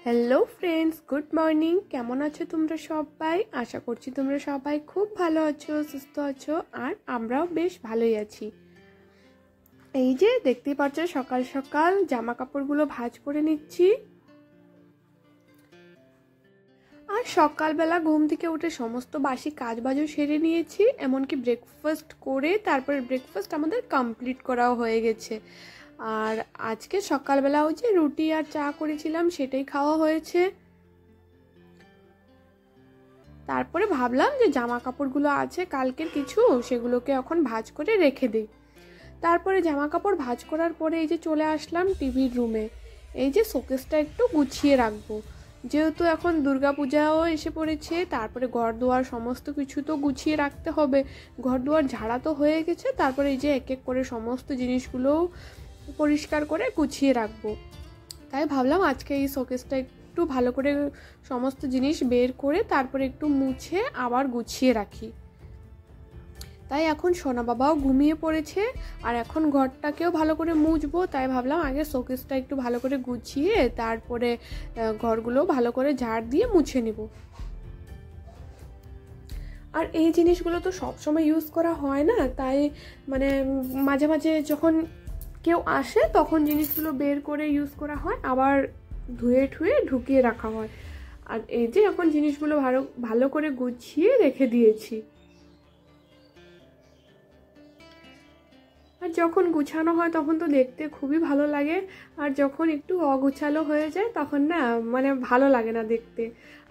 Hello friends, good morning. কেমন আছো তোমরা সবাই? আশা করছি তোমরা সবাই খুব ভালো আছো, সুস্থ আছো, আর আমরাও বেশ ভালোই আছি। এই যে দেখতেই পাচ্ছ, সকাল সকাল জামা কাপড়গুলো ভাঁজ করে নিচ্ছি। আর সকালবেলা ঘুম থেকে উঠে সমস্ত বাসি কাজ বাজও সেরে নিয়েছি, এমনকি ব্রেকফাস্ট করে তারপরে ব্রেকফাস্ট আমাদের কমপ্লিট করাও হয়ে গেছে। আর আজকে সকালবেলা ওই যে রুটি আর চা করেছিলাম, সেটাই খাওয়া হয়েছে। তারপরে ভাবলাম যে জামা কাপড়গুলো আছে কালকের কিছু, সেগুলোকে এখন ভাঁজ করে রেখে দিই। তারপরে জামা কাপড় ভাঁজ করার পরে এই যে চলে আসলাম টিভির রুমে। এই যে শোকেসটা একটু গুছিয়ে রাখবো, যেহেতু এখন দুর্গাপূজাও এসে পড়েছে। তারপরে ঘর দুয়ার সমস্ত কিছু তো গুছিয়ে রাখতে হবে। ঘর দুয়ার ঝাড়া তো হয়ে গেছে, তারপরে এই যে এক এক করে সমস্ত জিনিসগুলো পরিষ্কার করে গুছিয়ে রাখবো। তাই ভাবলাম আজকে এই শোকেসটা একটু ভালো করে সমস্ত জিনিস বের করে তারপরে একটু মুছে আবার গুছিয়ে রাখি। তাই এখন সোনা বাবাও ঘুমিয়ে পড়েছে, আর এখন ঘরটাকেও ভালো করে মুছবো। তাই ভাবলাম আগে শোকেসটা একটু ভালো করে গুছিয়ে তারপরে ঘরগুলো ভালো করে ঝাড় দিয়ে মুছে নেব। আর এই জিনিসগুলো তো সবসময় ইউজ করা হয় না, তাই মানে মাঝে মাঝে যখন কেউ আসে তখন জিনিসগুলো বের করে ইউজ করা হয়, আবার ধুয়ে ঠুয়ে ঢুকিয়ে রাখা হয়। আর এই যে এখন জিনিসগুলো ভালো ভালো করে গুছিয়ে রেখে দিয়েছি। আর যখন গুছানো হয় তখন তো দেখতে খুবই ভালো লাগে, আর যখন একটু অগুছালো হয়ে যায় তখন না মানে ভালো লাগে না দেখতে।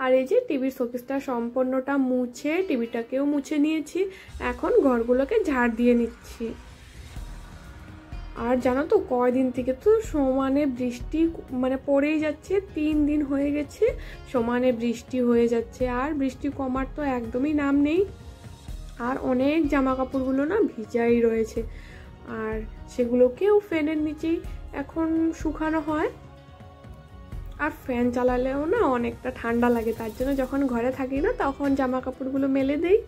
আর এই যে টিভির শোকেসটা সম্পূর্ণটা মুছে টিভিটাকেও মুছে নিয়েছি, এখন ঘরগুলোকে ঝাড় দিয়ে নিচ্ছি। আর জানো তো কয়দিন থেকে তো সমানে বৃষ্টি মানে পড়েই যাচ্ছে, 3 দিন হয়ে গেছে সমানে বৃষ্টি হয়ে যাচ্ছে, আর বৃষ্টি কমার তো একদমই নাম নেই। আর অনেক জামা কাপড়গুলো না ভিজাই রয়েছে, আর সেগুলোকেও ফ্যানের নিচেই এখন শুকানো হয়। আর ফ্যান চালালেও না অনেকটা ঠান্ডা লাগে, তার জন্য যখন ঘরে থাকি না তখন জামা কাপড়গুলো মেলে দেই।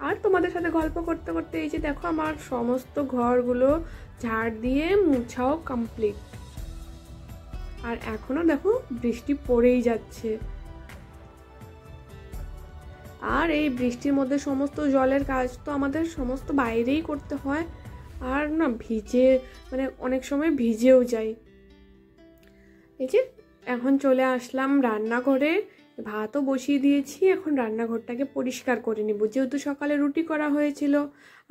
আর তোমাদের সাথে গল্প করতে করতে এই যে দেখো আমার সমস্ত ঘরগুলো ঝাড় দিয়ে মুছাও কমপ্লিট। আর এখনো দেখো বৃষ্টি পড়েই যাচ্ছে, আর এই বৃষ্টির মধ্যে সমস্ত জলের কাজ তো আমাদের সমস্ত বাইরেই করতে হয়, আর না ভিজে মানে অনেক সময় ভিজেও যাই। এই যে এখন চলে আসলাম রান্নাঘরে, ভাতও বসিয়ে দিয়েছি, এখন রান্নাঘরটাকে পরিষ্কার করে নেব, যেহেতু সকালে রুটি করা হয়েছিল।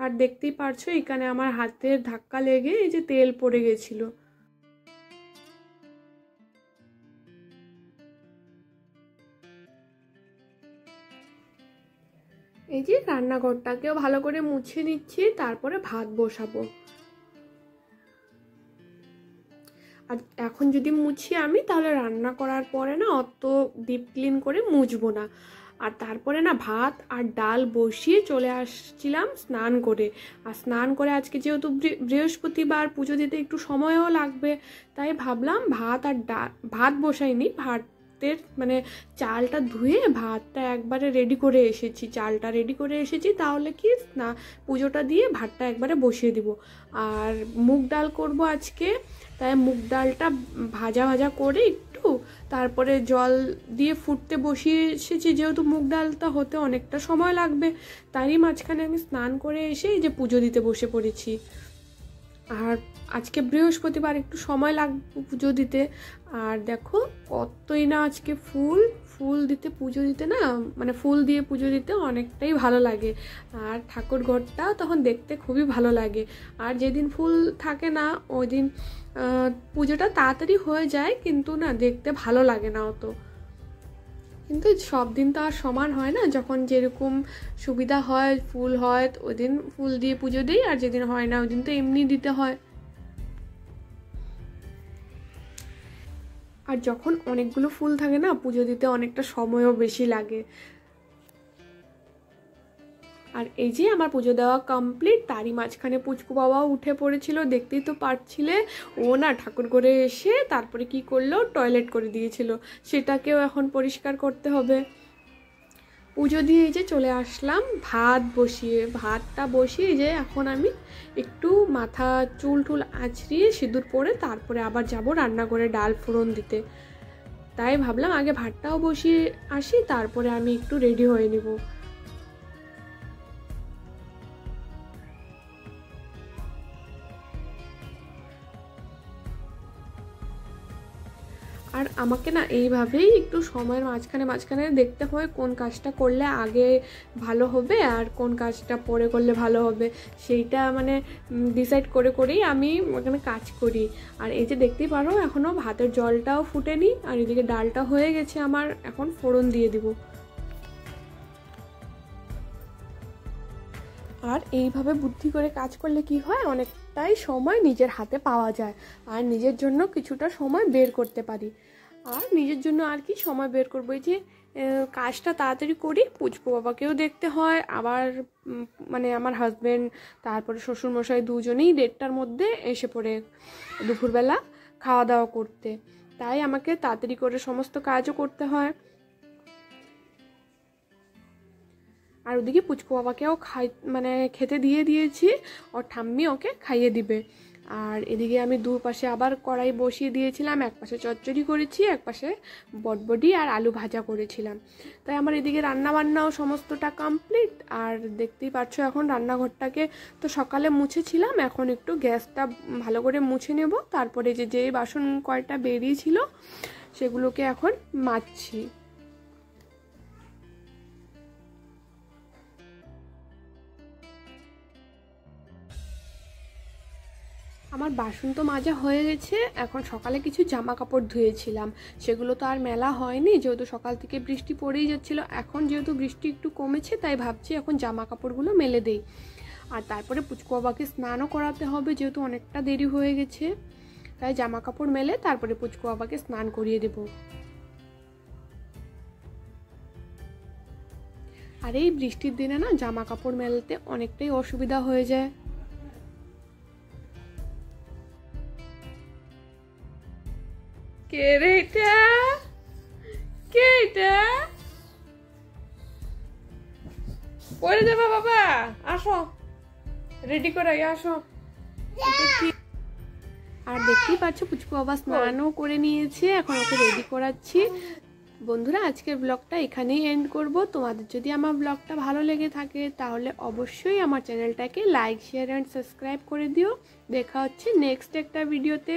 আর দেখতেই পারছো এখানে আমার হাতের ধাক্কা লেগে এই যে তেল পড়ে গেছিল। এই যে রান্নাঘরটাকেও ভালো করে মুছে নিচ্ছি, তারপরে ভাত বসাবো। আর এখন যদি মুছি আমি, তাহলে রান্না করার পরে না অত ডিপ ক্লিন করে মুছবো না। আর তারপরে না ভাত আর ডাল বসিয়ে চলে আসছিলাম স্নান করে। আর স্নান করে আজকে যেহেতু বৃহস্পতিবার, পুজো দিতে একটু সময়ও লাগবে, তাই ভাবলাম ভাত বসাইনি, ভাতের মানে চালটা ধুয়ে ভাতটা একবারে রেডি করে এসেছি, চালটা রেডি করে এসেছি, তাহলে কি না পুজোটা দিয়ে ভাতটা একবারে বসিয়ে দিব। আর মুগ ডাল করব আজকে, তাই মুগ ডালটা ভাজা ভাজা করে একটু তারপরে জল দিয়ে ফুটতে বসিয়ে এসেছি, যেহেতু মুগ ডালটা হতে অনেকটা সময় লাগবে। তারই মাঝখানে আমি স্নান করে এসে এই যে পুজো দিতে বসে পড়েছি। আর আজকে বৃহস্পতিবার, একটু সময় লাগবে পুজো দিতে। আর দেখো কতই না আজকে ফুল ফুল দিতে পুজো দিতে না মানে ফুল দিয়ে পুজো দিতে অনেকটাই ভালো লাগে, আর ঠাকুর ঘরটা তখন দেখতে খুবই ভালো লাগে। আর যেদিন ফুল থাকে না ওই দিন পুজোটা তাড়াতাড়ি হয়ে যায়, কিন্তু না দেখতে ভালো লাগে না অত। কিন্তু সব দিন তো আর সমান হয় না, যখন যেরকম সুবিধা হয় ফুল হয় ওই দিন ফুল দিয়ে পুজো দিই, আর যেদিন হয় না ওই দিন তো এমনি দিতে হয়। আর যখন অনেকগুলো ফুল থাকে না পুজো দিতে অনেকটা সময়ও বেশি লাগে। আর এই যে আমার পুজো দেওয়া কমপ্লিট, তারই মাঝখানে পুচকু বাবাও উঠে পড়েছিল, দেখতেই তো পারছিলে। ও না ঠাকুর ঘরে এসে তারপরে কি করলো, টয়লেট করে দিয়েছিল, সেটাকেও এখন পরিষ্কার করতে হবে। পুজো দিয়ে এই যে চলে আসলাম ভাতটা বসিয়ে যে এখন আমি একটু মাথা চুল টুল আঁচড়িয়ে সিঁদুর পরে তারপরে আবার যাব রান্নাঘরে ডাল ফোড়ন দিতে। তাই ভাবলাম আগে ভাতটাও বসিয়ে আসি, তারপরে আমি একটু রেডি হয়ে নিব। আর আমাকে না এইভাবেই একটু সময়ের মাঝখানে দেখতে হয় কোন কাজটা করলে আগে ভালো হবে আর কোন কাজটা পরে করলে ভালো হবে, সেইটা মানে ডিসাইড করেই আমি ওখানে কাজ করি। আর এই যে দেখতেই পারো এখনও ভাতের জলটাও ফুটেনি, আর এদিকে ডালটা হয়ে গেছে আমার, এখন ফোড়ন দিয়ে দিব। আর এইভাবে বুদ্ধি করে কাজ করলে কি হয়, অনেকটাই সময় নিজের হাতে পাওয়া যায় আর নিজের জন্য কিছুটা সময় বের করতে পারি। আর নিজের জন্য আর কি সময় বের করবো, এই যে কাজটা তাড়াতাড়ি করি, পুচকু বাবাকেও দেখতে হয়, আবার মানে আমার হাজব্যান্ড তারপরে শ্বশুরমশাই দুজনেই 1:30টার মধ্যে এসে পড়ে দুপুরবেলা খাওয়া দাওয়া করতে, তাই আমাকে তাড়াতাড়ি করে সমস্ত কাজও করতে হয়। আর ওদিকে পুচকু বাবাকেও খেতে দিয়ে দিয়েছি, ওর ঠাম্মি ওকে খাইয়ে দিবে। আর এদিকে আমি দুপাশে আবার কড়াই বসিয়ে দিয়েছিলাম, এক পাশে চচ্চড়ি করেছি, এক পাশে বটবডি আর আলু ভাজা করেছিলাম। তাই আমার এদিকে রান্নাবান্নাও সমস্তটা কমপ্লিট। আর দেখতেই পাচ্ছ এখন রান্নাঘরটাকে তো সকালে মুছেছিলাম, এখন একটু গ্যাসটা ভালো করে মুছে নেব, তারপরে যে বাসন কয়টা বেরিয়েছিল সেগুলোকে এখন মাজছি। আমার বাসন তো মাজা হয়ে গেছে, এখন সকালে কিছু জামা কাপড় ধুয়েছিলাম, সেগুলো তো আর মেলা হয়নি, যেহেতু সকাল থেকে বৃষ্টি পড়েই যাচ্ছিল। এখন যেহেতু বৃষ্টি একটু কমেছে তাই ভাবছি এখন জামা কাপড়গুলো মেলে দেই। আর তারপরে পুচকু বাবাকে স্নানও করাতে হবে, যেহেতু অনেকটা দেরি হয়ে গেছে, তাই জামা কাপড় মেলে তারপরে পুচকু বাবাকে স্নান করিয়ে দেব। আর এই বৃষ্টির দিনে না জামা কাপড় মেলতে অনেকটাই অসুবিধা হয়ে যায়। কে রে এটা? কে এটা? পরে যাবা বাবা, আসো রেডি করাই, আসো। আর দেখতেই পাচ্ছ পুচকু বাবা স্নানও করে নিয়েছে, এখন ওকে রেডি করাচ্ছি। বন্ধুরা আজকের ব্লগটা এখানেই এন্ড করব। তোমাদের যদি আমার ব্লগটা ভালো লেগে থাকে তাহলে অবশ্যই আমার চ্যানেলটাকে লাইক শেয়ার অ্যান্ড সাবস্ক্রাইব করে দিও। দেখা হচ্ছে নেক্সট একটা ভিডিওতে।